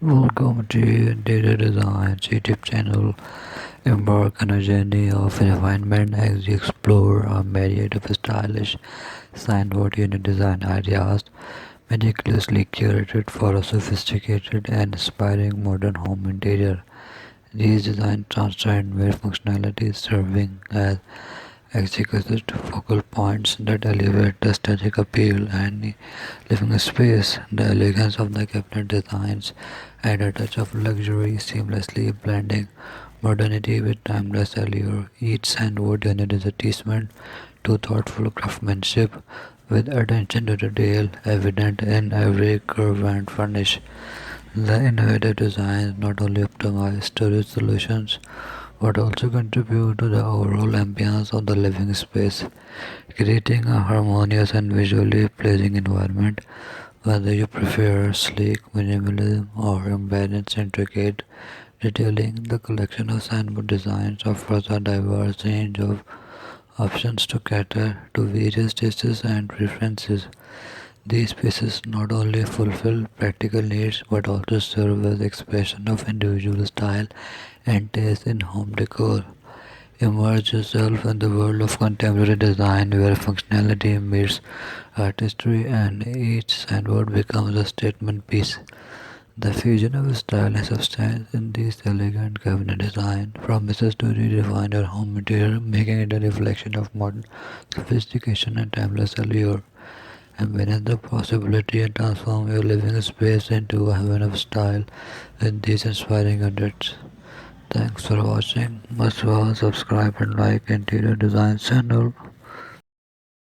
Welcome to Data Design's YouTube channel. Embark on a journey of refinement as you explore a myriad of stylish signboard unit design ideas, meticulously curated for a sophisticated and inspiring modern home interior. These designs transcend mere functionality, serving as exquisite focal points that elevate the aesthetic appeal and living space. The elegance of the cabinet designs add a touch of luxury, seamlessly blending modernity with timeless allure. Each sandwood unit is a testament to thoughtful craftsmanship, with attention to detail evident in every curve and furnish. The innovative designs not only optimize storage solutions but also contribute to the overall ambience of the living space, creating a harmonious and visually pleasing environment. Whether you prefer sleek minimalism or imbalanced intricate detailing, the collection of signboard designs offers a diverse range of options to cater to various tastes and preferences. These pieces not only fulfill practical needs but also serve as expression of individual style and taste in home decor. Immerse yourself in the world of contemporary design where functionality meets artistry and each signboard becomes a statement piece. The fusion of style and substance in this elegant cabinet design promises to redefine your home interior, making it a reflection of modern sophistication and timeless allure. Embrace the possibility and transform your living space into a heaven of style with these inspiring gadgets. Thanks for watching. Must subscribe and like Interior Design channel.